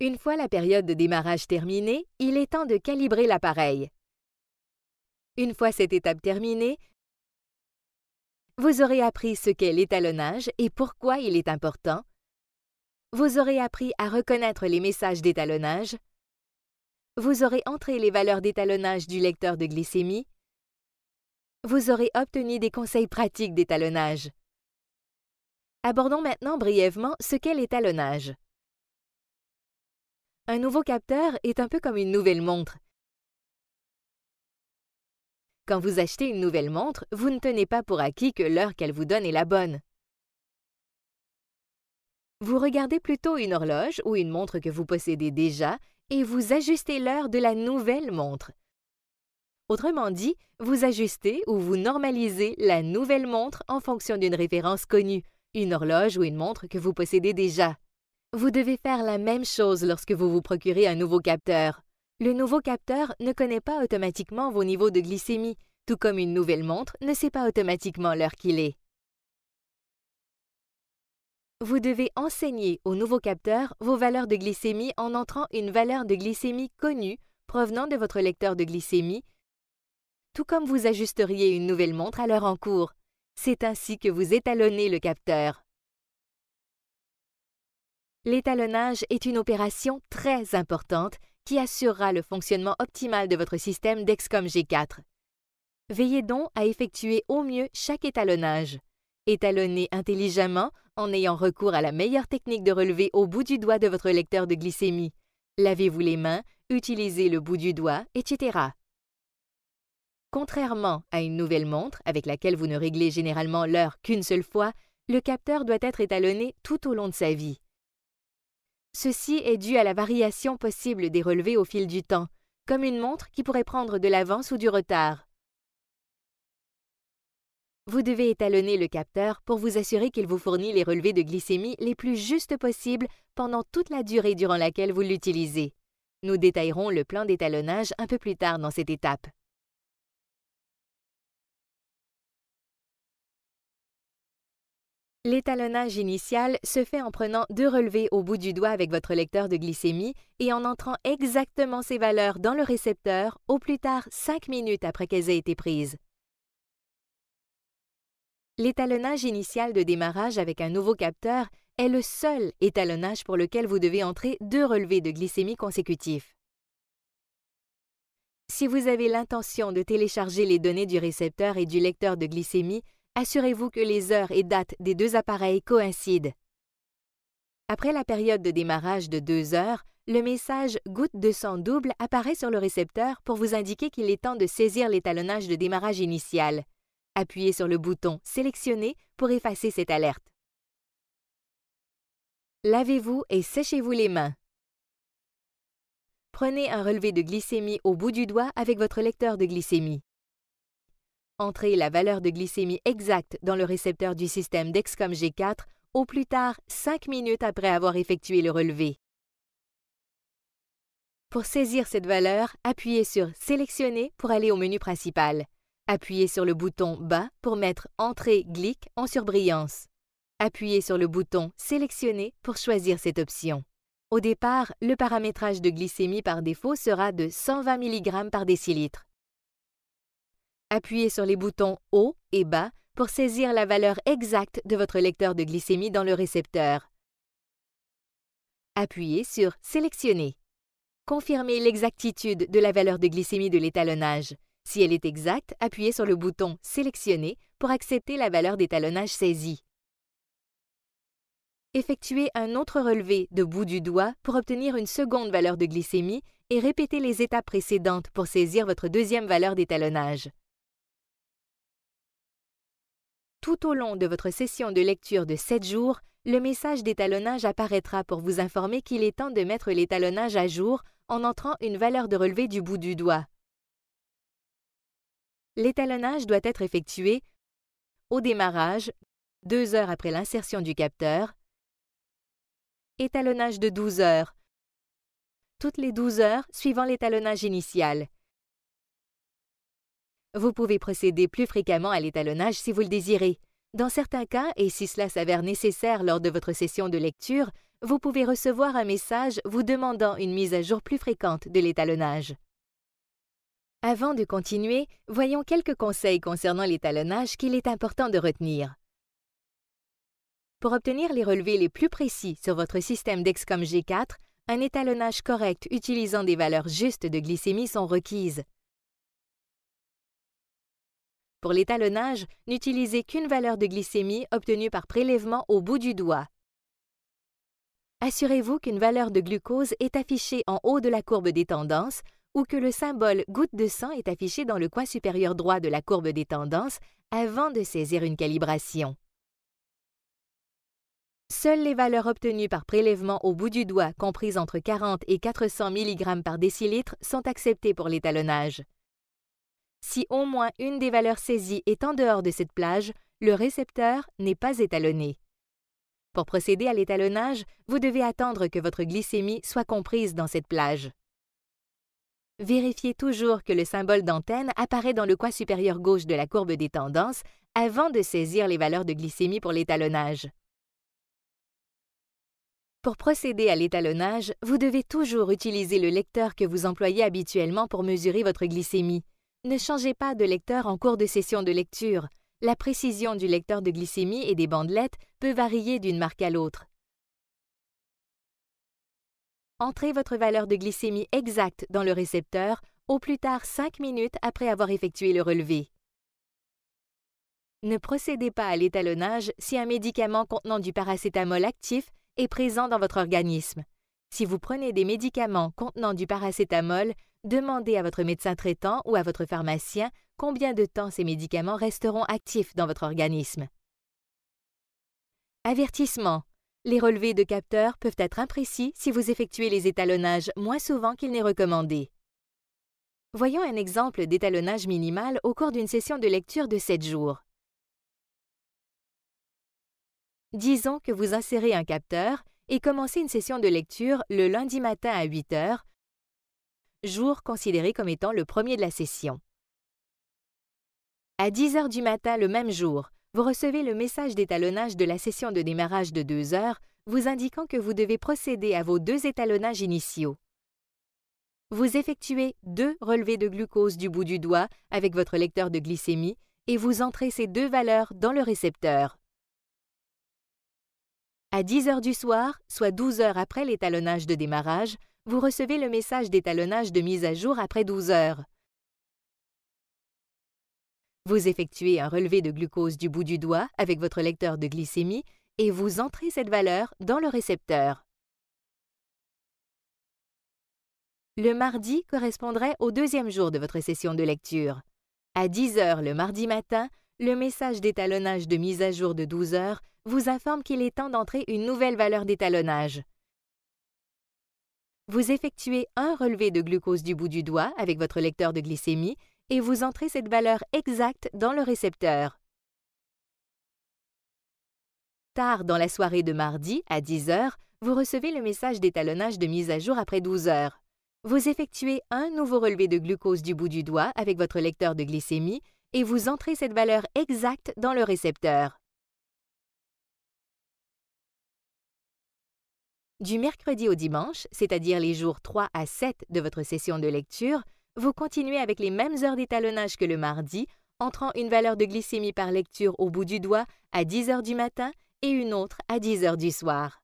Une fois la période de démarrage terminée, il est temps de calibrer l'appareil. Une fois cette étape terminée, vous aurez appris ce qu'est l'étalonnage et pourquoi il est important. Vous aurez appris à reconnaître les messages d'étalonnage. Vous aurez entré les valeurs d'étalonnage du lecteur de glycémie. Vous aurez obtenu des conseils pratiques d'étalonnage. Abordons maintenant brièvement ce qu'est l'étalonnage. Un nouveau capteur est un peu comme une nouvelle montre. Quand vous achetez une nouvelle montre, vous ne tenez pas pour acquis que l'heure qu'elle vous donne est la bonne. Vous regardez plutôt une horloge ou une montre que vous possédez déjà et vous ajustez l'heure de la nouvelle montre. Autrement dit, vous ajustez ou vous normalisez la nouvelle montre en fonction d'une référence connue, une horloge ou une montre que vous possédez déjà. Vous devez faire la même chose lorsque vous vous procurez un nouveau capteur. Le nouveau capteur ne connaît pas automatiquement vos niveaux de glycémie, tout comme une nouvelle montre ne sait pas automatiquement l'heure qu'il est. Vous devez enseigner au nouveau capteur vos valeurs de glycémie en entrant une valeur de glycémie connue provenant de votre lecteur de glycémie, tout comme vous ajusteriez une nouvelle montre à l'heure en cours. C'est ainsi que vous étalonnez le capteur. L'étalonnage est une opération très importante qui assurera le fonctionnement optimal de votre système Dexcom G4. Veillez donc à effectuer au mieux chaque étalonnage. Étalonnez intelligemment en ayant recours à la meilleure technique de relevé au bout du doigt de votre lecteur de glycémie. Lavez-vous les mains, utilisez le bout du doigt, etc. Contrairement à une nouvelle montre, avec laquelle vous ne réglez généralement l'heure qu'une seule fois, le capteur doit être étalonné tout au long de sa vie. Ceci est dû à la variation possible des relevés au fil du temps, comme une montre qui pourrait prendre de l'avance ou du retard. Vous devez étalonner le capteur pour vous assurer qu'il vous fournit les relevés de glycémie les plus justes possibles pendant toute la durée durant laquelle vous l'utilisez. Nous détaillerons le plan d'étalonnage un peu plus tard dans cette étape. L'étalonnage initial se fait en prenant 2 relevés au bout du doigt avec votre lecteur de glycémie et en entrant exactement ces valeurs dans le récepteur au plus tard 5 minutes après qu'elles aient été prises. L'étalonnage initial de démarrage avec un nouveau capteur est le seul étalonnage pour lequel vous devez entrer 2 relevés de glycémie consécutifs. Si vous avez l'intention de télécharger les données du récepteur et du lecteur de glycémie, assurez-vous que les heures et dates des 2 appareils coïncident. Après la période de démarrage de 2 heures, le message « Goutte de sang double » apparaît sur le récepteur pour vous indiquer qu'il est temps de saisir l'étalonnage de démarrage initial. Appuyez sur le bouton « Sélectionner » pour effacer cette alerte. Lavez-vous et séchez-vous les mains. Prenez un relevé de glycémie au bout du doigt avec votre lecteur de glycémie. Entrez la valeur de glycémie exacte dans le récepteur du système Dexcom G4 au plus tard 5 minutes après avoir effectué le relevé. Pour saisir cette valeur, appuyez sur « Sélectionner » pour aller au menu principal. Appuyez sur le bouton « Bas » pour mettre « Entrée GLYC » en surbrillance. Appuyez sur le bouton « Sélectionner » pour choisir cette option. Au départ, le paramétrage de glycémie par défaut sera de 120 mg par décilitre. Appuyez sur les boutons « Haut » et « Bas » pour saisir la valeur exacte de votre lecteur de glycémie dans le récepteur. Appuyez sur « Sélectionner ». Confirmez l'exactitude de la valeur de glycémie de l'étalonnage. Si elle est exacte, appuyez sur le bouton « Sélectionner » pour accepter la valeur d'étalonnage saisie. Effectuez un autre relevé de bout du doigt pour obtenir une seconde valeur de glycémie et répétez les étapes précédentes pour saisir votre deuxième valeur d'étalonnage. Tout au long de votre session de lecture de 7 jours, le message d'étalonnage apparaîtra pour vous informer qu'il est temps de mettre l'étalonnage à jour en entrant une valeur de relevé du bout du doigt. L'étalonnage doit être effectué au démarrage, 2 heures après l'insertion du capteur, étalonnage de 12 heures, toutes les 12 heures suivant l'étalonnage initial. Vous pouvez procéder plus fréquemment à l'étalonnage si vous le désirez. Dans certains cas, et si cela s'avère nécessaire lors de votre session de lecture, vous pouvez recevoir un message vous demandant une mise à jour plus fréquente de l'étalonnage. Avant de continuer, voyons quelques conseils concernant l'étalonnage qu'il est important de retenir. Pour obtenir les relevés les plus précis sur votre système Dexcom G4, un étalonnage correct utilisant des valeurs justes de glycémie sont requises. Pour l'étalonnage, n'utilisez qu'une valeur de glycémie obtenue par prélèvement au bout du doigt. Assurez-vous qu'une valeur de glucose est affichée en haut de la courbe des tendances ou que le symbole goutte de sang est affiché dans le coin supérieur droit de la courbe des tendances avant de saisir une calibration. Seules les valeurs obtenues par prélèvement au bout du doigt, comprises entre 40 et 400 mg par décilitre, sont acceptées pour l'étalonnage. Si au moins une des valeurs saisies est en dehors de cette plage, le récepteur n'est pas étalonné. Pour procéder à l'étalonnage, vous devez attendre que votre glycémie soit comprise dans cette plage. Vérifiez toujours que le symbole d'antenne apparaît dans le coin supérieur gauche de la courbe des tendances avant de saisir les valeurs de glycémie pour l'étalonnage. Pour procéder à l'étalonnage, vous devez toujours utiliser le lecteur que vous employez habituellement pour mesurer votre glycémie. Ne changez pas de lecteur en cours de session de lecture. La précision du lecteur de glycémie et des bandelettes peut varier d'une marque à l'autre. Entrez votre valeur de glycémie exacte dans le récepteur au plus tard 5 minutes après avoir effectué le relevé. Ne procédez pas à l'étalonnage si un médicament contenant du paracétamol actif est présent dans votre organisme. Si vous prenez des médicaments contenant du paracétamol, demandez à votre médecin traitant ou à votre pharmacien combien de temps ces médicaments resteront actifs dans votre organisme. Avertissement. Les relevés de capteurs peuvent être imprécis si vous effectuez les étalonnages moins souvent qu'il n'est recommandé. Voyons un exemple d'étalonnage minimal au cours d'une session de lecture de 7 jours. Disons que vous insérez un capteur et commencez une session de lecture le lundi matin à 8 h, jour considéré comme étant le premier de la session. À 10 h du matin le même jour, vous recevez le message d'étalonnage de la session de démarrage de 2 h, vous indiquant que vous devez procéder à vos 2 étalonnages initiaux. Vous effectuez 2 relevés de glucose du bout du doigt avec votre lecteur de glycémie et vous entrez ces 2 valeurs dans le récepteur. À 10 h du soir, soit 12 heures après l'étalonnage de démarrage, vous recevez le message d'étalonnage de mise à jour après 12 heures. Vous effectuez un relevé de glucose du bout du doigt avec votre lecteur de glycémie et vous entrez cette valeur dans le récepteur. Le mardi correspondrait au 2e jour de votre session de lecture. À 10 h le mardi matin, le message d'étalonnage de mise à jour de 12 heures vous informe qu'il est temps d'entrer une nouvelle valeur d'étalonnage. Vous effectuez un relevé de glucose du bout du doigt avec votre lecteur de glycémie et vous entrez cette valeur exacte dans le récepteur. Tard dans la soirée de mardi, à 10 h, vous recevez le message d'étalonnage de mise à jour après 12 heures. Vous effectuez un nouveau relevé de glucose du bout du doigt avec votre lecteur de glycémie et vous entrez cette valeur exacte dans le récepteur. Du mercredi au dimanche, c'est-à-dire les jours 3 à 7 de votre session de lecture, vous continuez avec les mêmes heures d'étalonnage que le mardi, entrant une valeur de glycémie par lecture au bout du doigt à 10 h du matin et une autre à 10 h du soir.